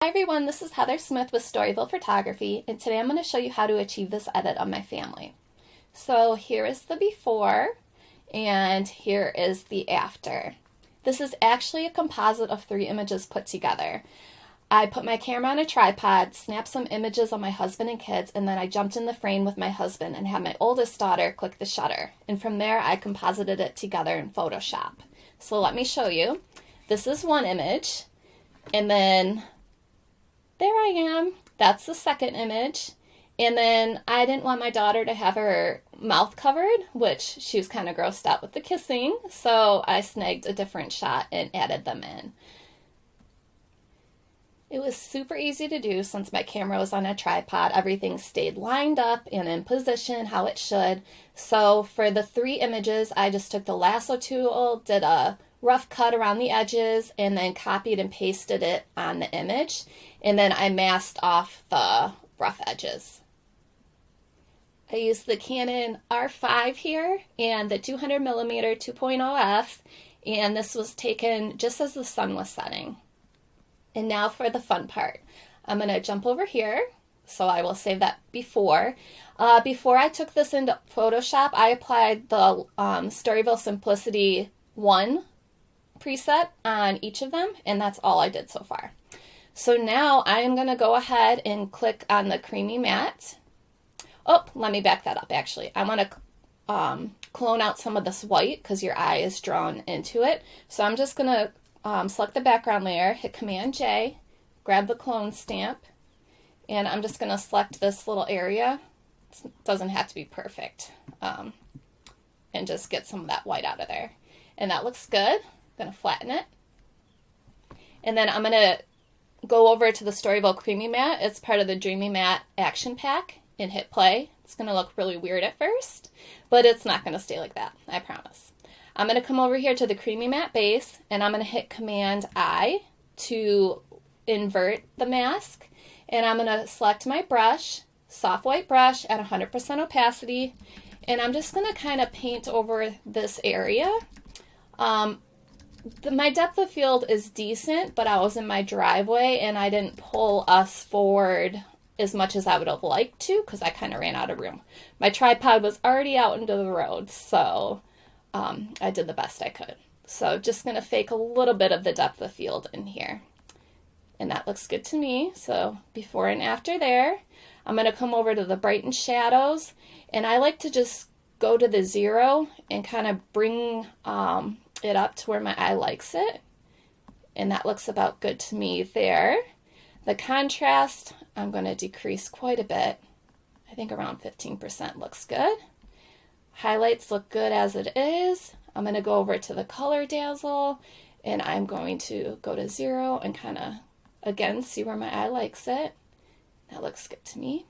Hi everyone, this is Heather Smith with Storyville Photography, and today I'm going to show you how to achieve this edit of my family. So here is the before, and here is the after. This is actually a composite of 3 images put together. I put my camera on a tripod, snapped some images of my husband and kids, and then I jumped in the frame with my husband and had my oldest daughter click the shutter. And from there I composited it together in Photoshop. So let me show you. This is one image, and then there I am. That's the second image. And then I didn't want my daughter to have her mouth covered, which she was kind of grossed out with the kissing, so I snagged a different shot and added them in. It was super easy to do since my camera was on a tripod. Everything stayed lined up and in position how it should. So for the 3 images, I just took the lasso tool, did a rough cut around the edges, and then copied and pasted it on the image. And then I masked off the rough edges. I used the Canon R5 here and the 200mm 2.0f, and this was taken just as the sun was setting. And now for the fun part. I'm going to jump over here, so I will save that before. Before I took this into Photoshop, I applied the Storyville Simplicity 1 preset on each of them, and that's all I did so far. So now I am going to go ahead and click on the Creamy Matte. Oh, let me back that up actually. I want to clone out some of this white because your eye is drawn into it. So I'm just going to select the background layer, hit Command J, grab the clone stamp, and I'm just going to select this little area. It doesn't have to be perfect. And just get some of that white out of there. And that looks good. I'm going to flatten it. And then I'm going to go over to the Storyville Creamy Matte. It's part of the Dreamy Matte action pack, and hit play. It's going to look really weird at first, but it's not going to stay like that, I promise. I'm going to come over here to the Creamy Matte base, and I'm going to hit Command I to invert the mask, and I'm going to select my brush, soft white brush at 100% opacity, and I'm just going to kind of paint over this area. My depth of field is decent, but I was in my driveway and I didn't pull us forward as much as I would have liked to because I kind of ran out of room. My tripod was already out into the road, so I did the best I could. So just going to fake a little bit of the depth of field in here. And that looks good to me. So before and after there, I'm going to come over to the brighten shadows, and I like to just go to the 0 and kind of bring it up to where my eye likes it, and that looks about good to me there. The contrast I'm going to decrease quite a bit. I think around 15% looks good. Highlights look good as it is. I'm going to go over to the color dazzle, and I'm going to go to 0 and kind of again see where my eye likes it. That looks good to me.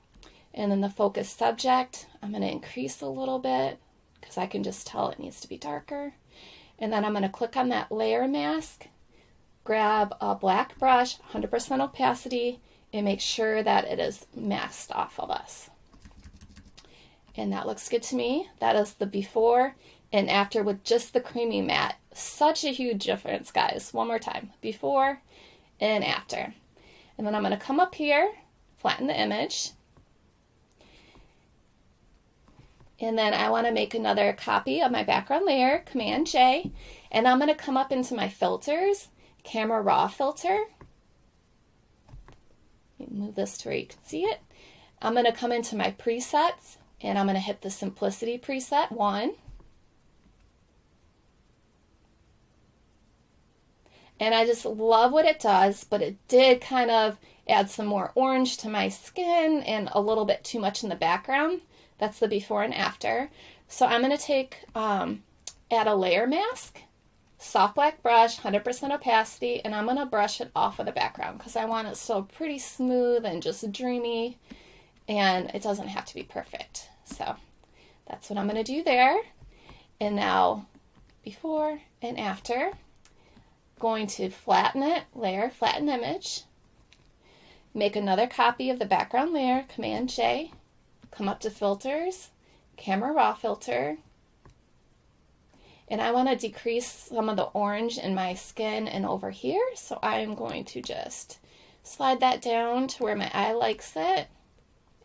And then the focus subject, I'm going to increase a little bit because I can just tell it needs to be darker. And then I'm going to click on that layer mask, grab a black brush, 100% opacity, and make sure that it is masked off of us. And that looks good to me. That is the before and after with just the Creamy Matte. Such a huge difference, guys. One more time. Before and after. And then I'm going to come up here, flatten the image. And then I want to make another copy of my background layer, Command J, and I'm going to come up into my filters, Camera Raw filter. Move this to where you can see it. I'm going to come into my presets, and I'm going to hit the Simplicity preset 1. And I just love what it does, but it did kind of add some more orange to my skin and a little bit too much in the background. That's the before and after. So I'm going to take, add a layer mask, soft black brush, 100% opacity, and I'm going to brush it off of the background because I want it so pretty smooth and just dreamy, and it doesn't have to be perfect. So that's what I'm going to do there. And now before and after, going to flatten it, layer, flatten image, make another copy of the background layer, Command J, come up to filters, Camera Raw filter, and I want to decrease some of the orange in my skin and over here, so I am going to just slide that down to where my eye likes it,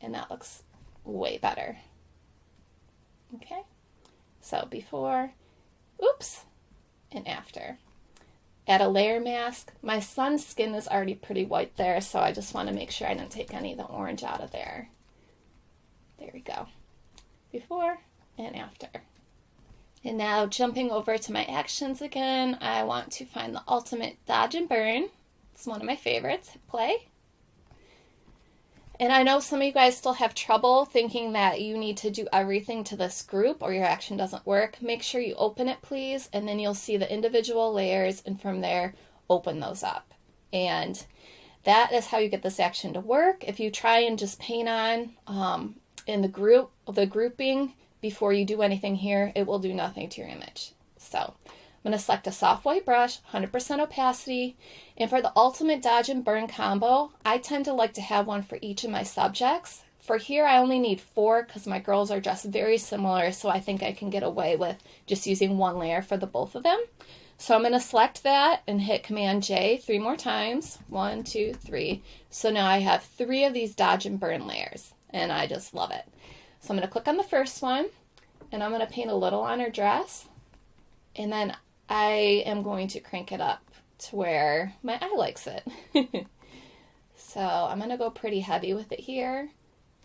and that looks way better. Okay, so before, oops, and after. Add a layer mask. My son's skin is already pretty white there, so I just want to make sure I didn't take any of the orange out of there. There we go. Before and after. And now jumping over to my actions again, I want to find the ultimate dodge and burn. It's one of my favorites. Hit play. And I know some of you guys still have trouble thinking that you need to do everything to this group or your action doesn't work. Make sure you open it, please, and then you'll see the individual layers, and from there, open those up. And that is how you get this action to work. If you try and just paint on in the grouping before you do anything here, it will do nothing to your image. So I'm going to select a soft white brush, 100% opacity, and for the ultimate dodge and burn combo, I tend to like to have one for each of my subjects. For here, I only need 4 because my girls are dressed very similar, so I think I can get away with just using 1 layer for the both of them. So I'm going to select that and hit Command J 3 more times. 1, 2, 3. So now I have 3 of these dodge and burn layers, and I just love it. So I'm going to click on the first one, and I'm going to paint a little on her dress, and then I am going to crank it up to where my eye likes it. So I'm going to go pretty heavy with it here.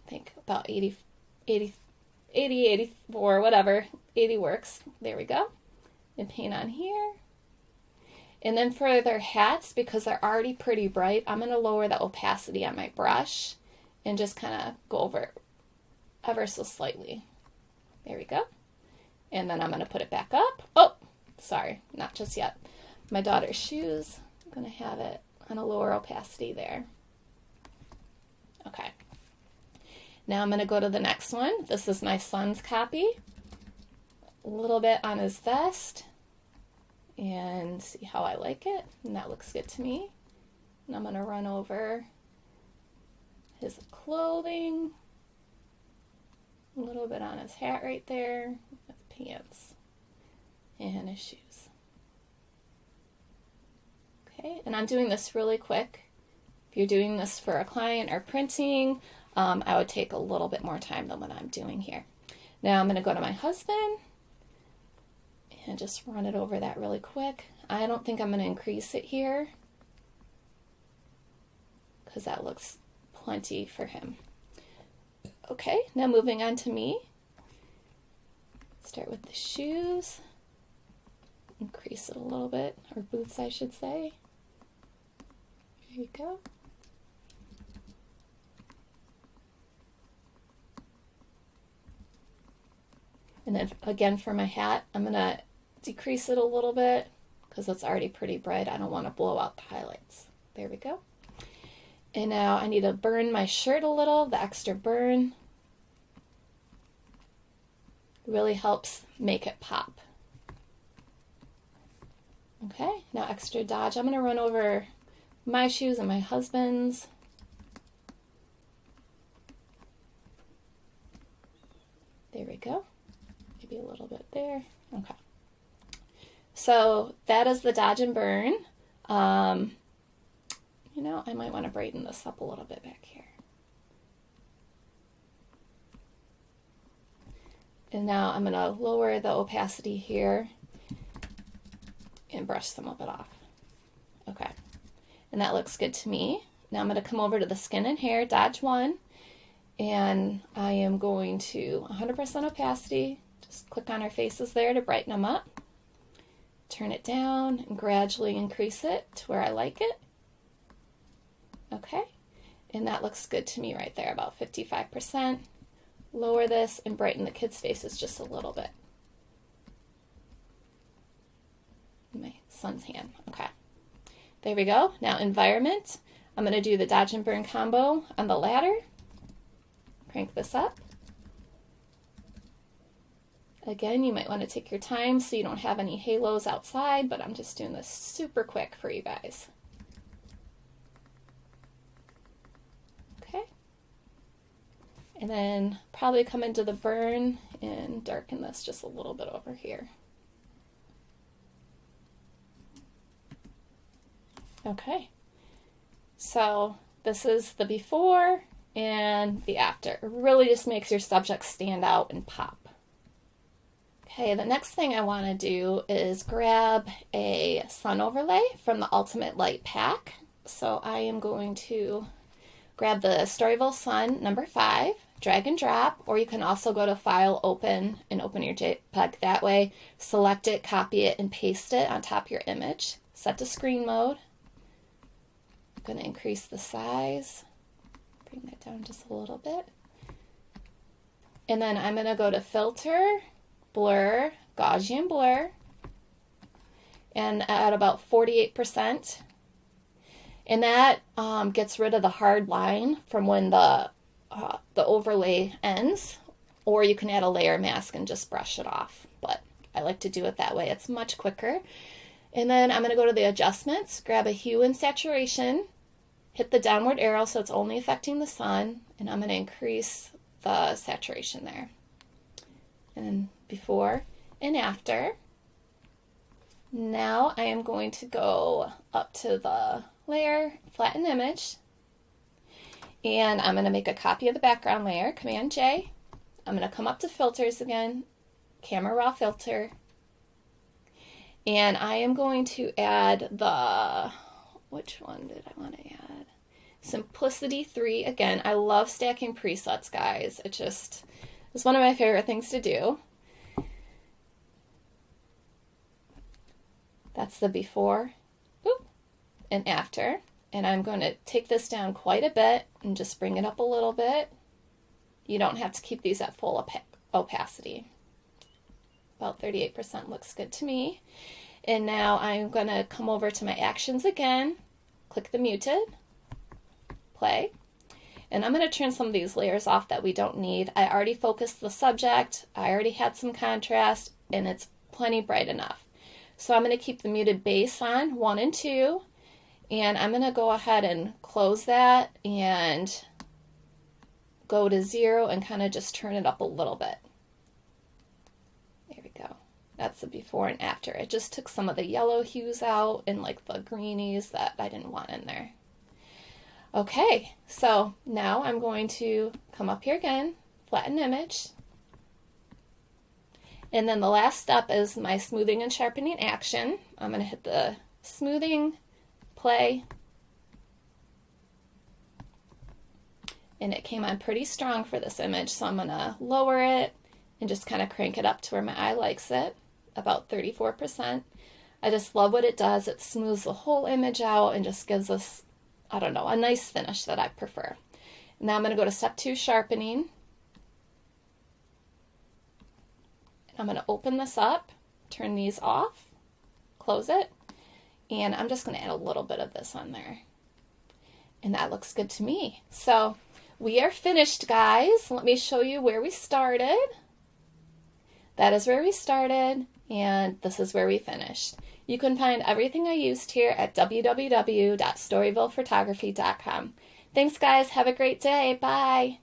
I think about 80, 84, whatever. 80 works. There we go. And paint on here. And then for their hats, because they're already pretty bright, I'm going to lower the opacity on my brush and just kind of go over it ever so slightly. There we go. And then I'm going to put it back up. Oh, sorry, not just yet. My daughter's shoes, I'm going to have it on a lower opacity there. Okay. Now I'm going to go to the next one. This is my son's copy. A little bit on his vest. And see how I like it. And that looks good to me. And I'm going to run over his clothing. A little bit on his hat right there. His pants. And his shoes. Okay, and I'm doing this really quick. If you're doing this for a client or printing, I would take a little bit more time than what I'm doing here. Now I'm going to go to my husband and just run it over that really quick. I don't think I'm going to increase it here because that looks plenty for him. Okay, now moving on to me. Start with the shoes. Increase it a little bit, or boots I should say. There you go. And then again for my hat, I'm going to decrease it a little bit because it's already pretty bright. I don't want to blow out the highlights. There we go. And now I need to burn my shirt a little, the extra burn. Really helps make it pop. Okay, now extra dodge. I'm going to run over my shoes and my husband's. There we go. Maybe a little bit there. Okay. So that is the dodge and burn. You know, I might want to brighten this up a little bit back here. And now I'm going to lower the opacity here and brush some of it off. Okay, and that looks good to me. Now I'm going to come over to the skin and hair, dodge 1, and I am going to 100% opacity. Just click on our faces there to brighten them up. Turn it down and gradually increase it to where I like it. Okay, and that looks good to me right there, about 55%. Lower this and brighten the kids' faces just a little bit. My son's hand. Okay. There we go. Now environment. I'm going to do the dodge and burn combo on the ladder. Crank this up. Again, you might want to take your time so you don't have any halos outside, but I'm just doing this super quick for you guys. Okay. And then probably come into the burn and darken this just a little bit over here. Okay. So this is the before and the after. It really just makes your subject stand out and pop. Okay, the next thing I want to do is grab a sun overlay from the Ultimate Light pack. So I am going to grab the Storyville Sun number 5, drag and drop, or you can also go to File, Open, and open your JPEG that way. Select it, copy it, and paste it on top of your image. Set to screen mode. I'm going to increase the size. Bring that down just a little bit. And then I'm going to go to Filter, Blur, Gaussian Blur, and at about 48%. And that gets rid of the hard line from when the overlay ends, or you can add a layer mask and just brush it off. But I like to do it that way. It's much quicker. And then I'm going to go to the adjustments, grab a hue and saturation, hit the downward arrow so it's only affecting the sun, and I'm going to increase the saturation there. And then before and after. Now I am going to go up to the layer, flatten image, and I'm going to make a copy of the background layer, Command J. I'm going to come up to filters again, camera raw filter, and I am going to add the, which one did I want to add? Simplicity 3. Again, I love stacking presets, guys. It just is one of my favorite things to do. That's the before, boop, and after. And I'm going to take this down quite a bit and just bring it up a little bit. You don't have to keep these at full opacity. About 38% looks good to me. And now I'm going to come over to my actions again, click the muted, play. And I'm going to turn some of these layers off that we don't need. I already focused the subject, I already had some contrast, and it's plenty bright enough. So I'm going to keep the muted base on, 1 and 2, and I'm going to go ahead and close that and go to 0 and kind of just turn it up a little bit. There we go. That's the before and after. It just took some of the yellow hues out and like the greenies that I didn't want in there. Okay, so now I'm going to come up here again, flatten image. And then the last step is my smoothing and sharpening action. I'm going to hit the smoothing, play. And it came on pretty strong for this image, so I'm going to lower it and just kind of crank it up to where my eye likes it, about 34%. I just love what it does. It smooths the whole image out and just gives us, I don't know, a nice finish that I prefer. Now I'm going to go to step 2, sharpening. I'm going to open this up, turn these off, close it, and I'm just going to add a little bit of this on there. And that looks good to me. So we are finished, guys. Let me show you where we started. That is where we started, and this is where we finished. You can find everything I used here at www.storyvillephotography.com. Thanks, guys. Have a great day. Bye.